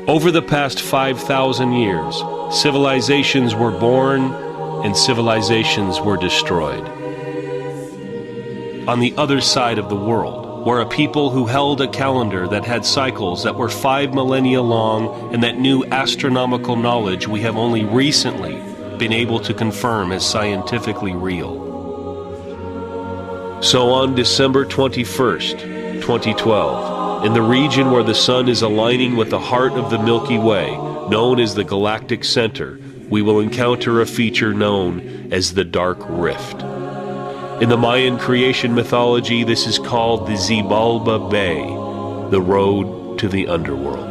Over the past 5,000 years, civilizations were born and civilizations were destroyed. On the other side of the world were a people who held a calendar that had cycles that were 5 millennia long and that knew astronomical knowledge we have only recently been able to confirm as scientifically real. So on December 21st, 2012, in the region where the sun is aligning with the heart of the Milky Way, known as the galactic center, we will encounter a feature known as the Dark Rift. In the Mayan creation mythology, this is called the Xibalba Bay, the road to the underworld.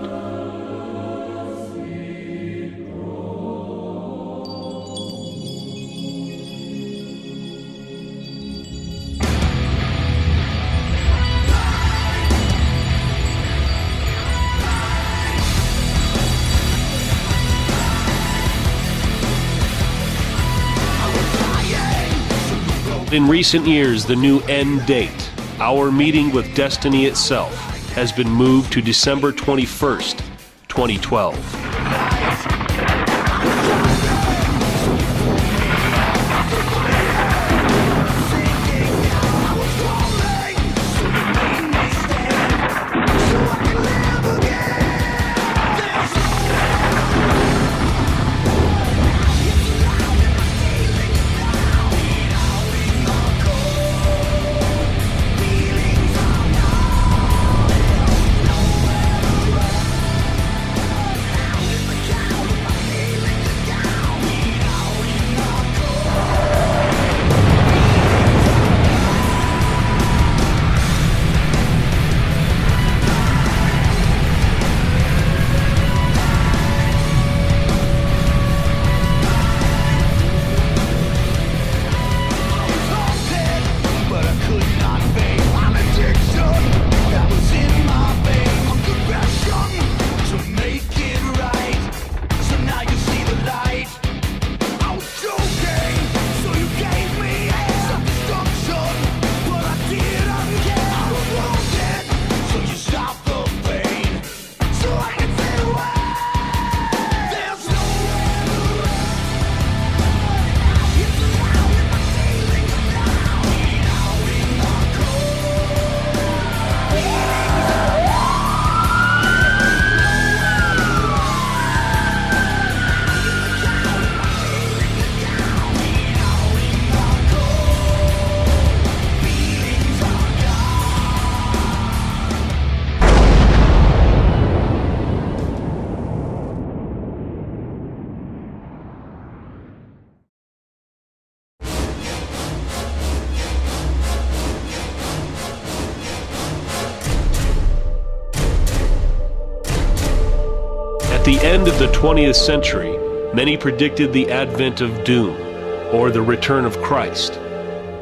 In recent years, the new end date, our meeting with destiny itself, has been moved to December 21st, 2012. At the end of the 20th century, many predicted the advent of doom, or the return of Christ.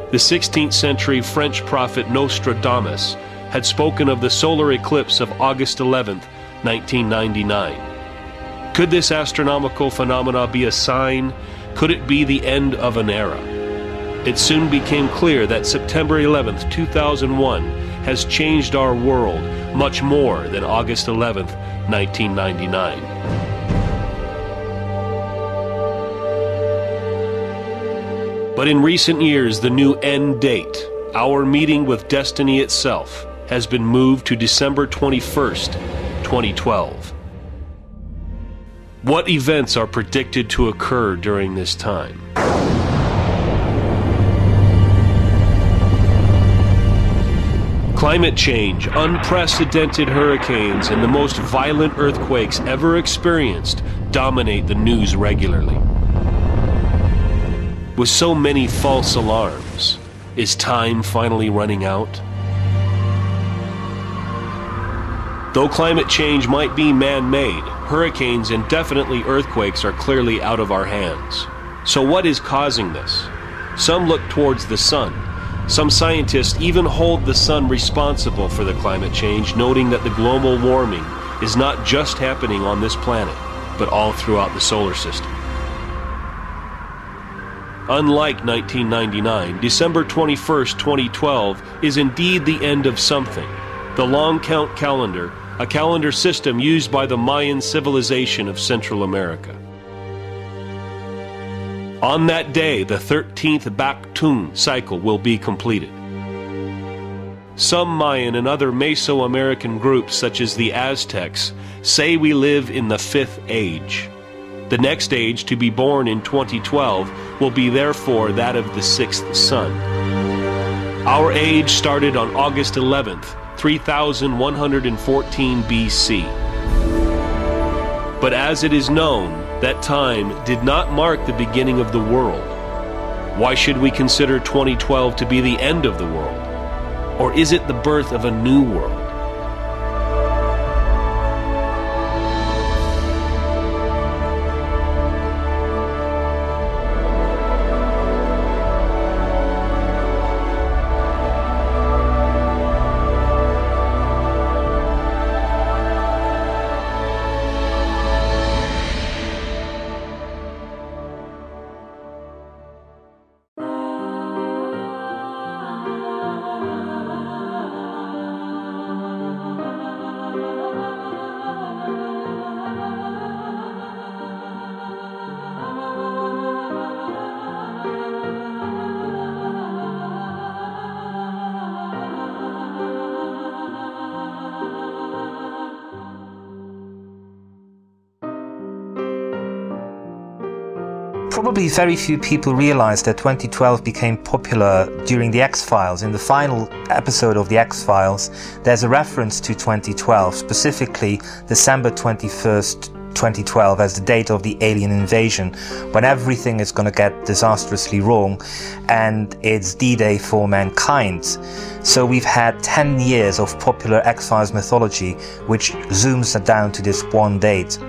The 16th century French prophet Nostradamus had spoken of the solar eclipse of August 11th, 1999. Could this astronomical phenomena be a sign? Could it be the end of an era? It soon became clear that September 11th, 2001 has changed our world much more than August 11th, 1999. But in recent years, the new end date, our meeting with destiny itself, has been moved to December 21st, 2012. What events are predicted to occur during this time? Climate change, unprecedented hurricanes, and the most violent earthquakes ever experienced dominate the news regularly. With so many false alarms, is time finally running out? Though climate change might be man-made, hurricanes and definitely earthquakes are clearly out of our hands. So what is causing this? Some look towards the sun. Some scientists even hold the sun responsible for the climate change, noting that the global warming is not just happening on this planet, but all throughout the solar system. Unlike 1999, December 21st, 2012 is indeed the end of something. The long count calendar, a calendar system used by the Mayan civilization of Central America. On that day, the 13th Baktun cycle will be completed. Some Mayan and other Mesoamerican groups, such as the Aztecs, say we live in the 5th age. The next age, to be born in 2012, will be therefore that of the 6th sun. Our age started on August 11th, 3114 BC. But as it is known, that time did not mark the beginning of the world. Why should we consider 2012 to be the end of the world? Or is it the birth of a new world? Probably very few people realize that 2012 became popular during the X-Files. In the final episode of the X-Files, there's a reference to 2012, specifically December 21st, 2012 as the date of the alien invasion, when everything is going to get disastrously wrong, and it's D-Day for mankind. So we've had 10 years of popular X-Files mythology, which zooms it down to this one date.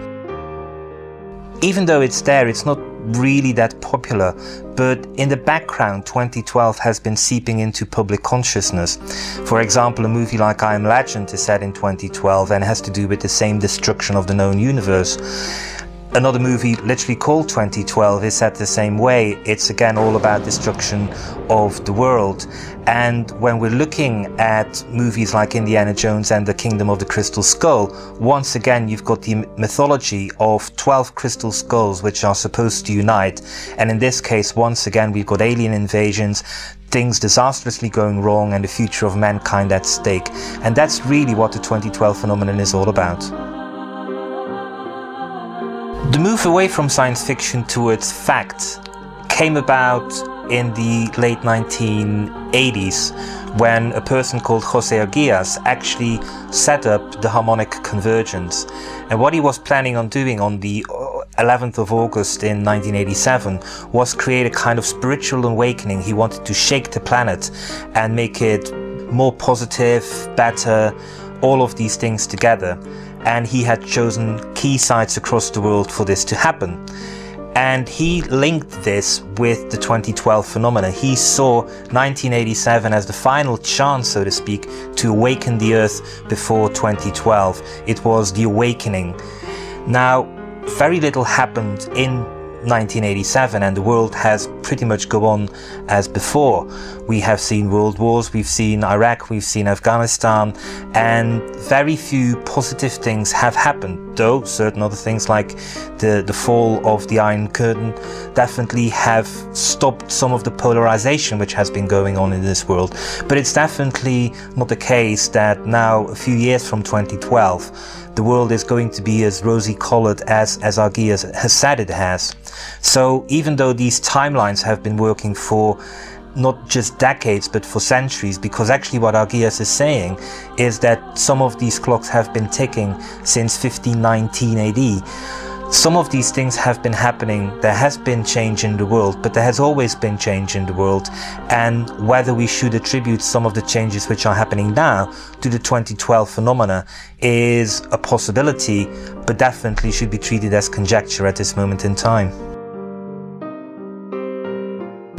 Even though it's there, it's not really that popular, but in the background 2012 has been seeping into public consciousness. For example, a movie like I Am Legend is set in 2012 and has to do with the same destruction of the known universe. Another movie literally called 2012 is set the same way. It's again all about destruction of the world. And when we're looking at movies like Indiana Jones and the Kingdom of the Crystal Skull, once again you've got the mythology of 12 crystal skulls which are supposed to unite. And in this case, once again, we've got alien invasions, things disastrously going wrong, and the future of mankind at stake. And that's really what the 2012 phenomenon is all about. The move away from science fiction towards fact came about in the late 1980s when a person called Jose Arguillas actually set up the harmonic convergence. And what he was planning on doing on the 11th of August in 1987 was create a kind of spiritual awakening. He wanted to shake the planet and make it more positive, better, all of these things together. And he had chosen key sites across the world for this to happen. And he linked this with the 2012 phenomena. He saw 1987 as the final chance, so to speak, to awaken the Earth before 2012. It was the awakening. Now, very little happened in 1987 and the world has pretty much gone on as before. We have seen world wars, we've seen Iraq, we've seen Afghanistan, and very few positive things have happened, though certain other things like the fall of the Iron Curtain definitely have stopped some of the polarization which has been going on in this world. But it's definitely not the case that now, a few years from 2012, the world is going to be as rosy-colored as Arguillas has said it has. So even though these timelines have been working for not just decades but for centuries, because actually what Arguillas is saying is that some of these clocks have been ticking since 1519 AD. Some of these things have been happening. There has been change in the world, but there has always been change in the world. And whether we should attribute some of the changes which are happening now to the 2012 phenomena is a possibility, but definitely should be treated as conjecture at this moment in time.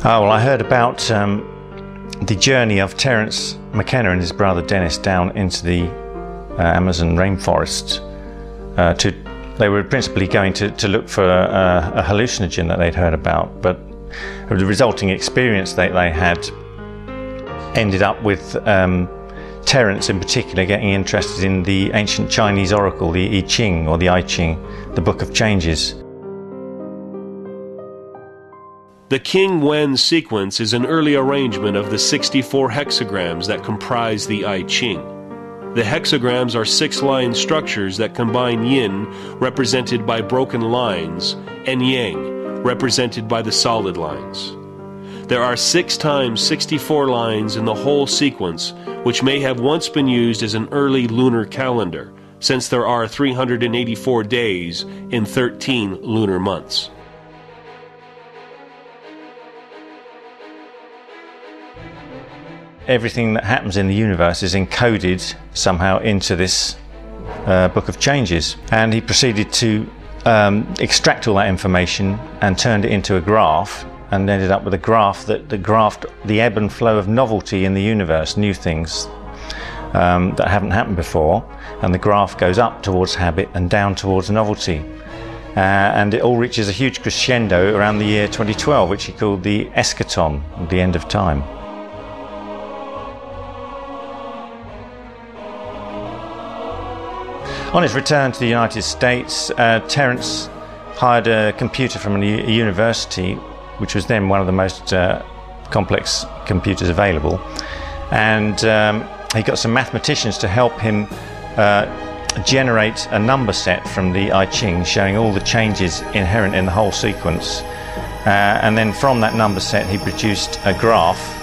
Oh, well, I heard about the journey of Terence McKenna and his brother Dennis down into the Amazon rainforest They were principally going to look for a hallucinogen that they'd heard about, but the resulting experience they had ended up with Terence in particular getting interested in the ancient Chinese oracle, the I Ching, or the I Ching, the Book of Changes. The King Wen sequence is an early arrangement of the 64 hexagrams that comprise the I Ching. The hexagrams are 6-line structures that combine yin, represented by broken lines, and yang, represented by the solid lines. There are 6 times 64 lines in the whole sequence, which may have once been used as an early lunar calendar, since there are 384 days in 13 lunar months. Everything that happens in the universe is encoded somehow into this Book of Changes, and he proceeded to extract all that information and turned it into a graph, and ended up with a graph that graphed the ebb and flow of novelty in the universe, new things that haven't happened before, and the graph goes up towards habit and down towards novelty. And it all reaches a huge crescendo around the year 2012, which he called the eschaton, the end of time. On his return to the United States, Terence hired a computer from a university, which was then one of the most complex computers available, and he got some mathematicians to help him generate a number set from the I Ching showing all the changes inherent in the whole sequence, and then from that number set he produced a graph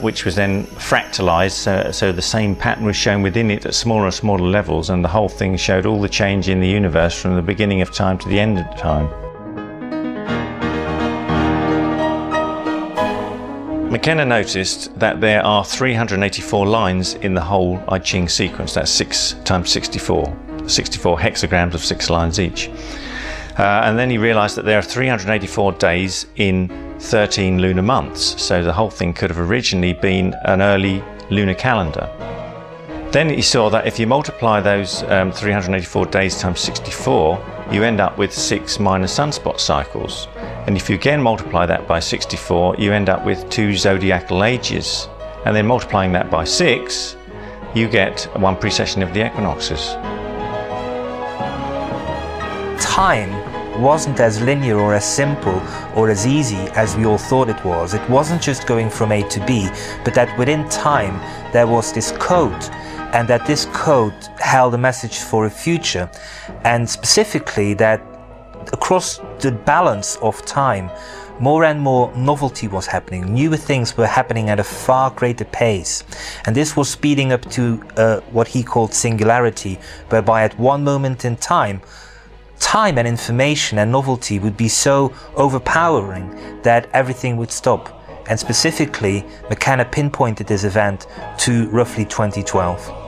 which was then fractalized, so the same pattern was shown within it at smaller and smaller levels, and the whole thing showed all the change in the universe from the beginning of time to the end of time. McKenna noticed that there are 384 lines in the whole I Ching sequence. That's 6 times 64, 64 hexagrams of 6 lines each. And then he realized that there are 384 days in 13 lunar months, so the whole thing could have originally been an early lunar calendar. Then he saw that if you multiply those 384 days times 64, you end up with 6 minor sunspot cycles. And if you again multiply that by 64, you end up with 2 zodiacal ages. And then multiplying that by 6, you get 1 precession of the equinoxes. Time wasn't as linear or as simple or as easy as we all thought it was. It wasn't just going from A to B, but that within time there was this code, and that this code held a message for a future, and specifically that across the balance of time, more and more novelty was happening. Newer things were happening at a far greater pace, and this was speeding up to what he called singularity, whereby at one moment in time and information and novelty would be so overpowering that everything would stop. And specifically, McKenna pinpointed this event to roughly 2012.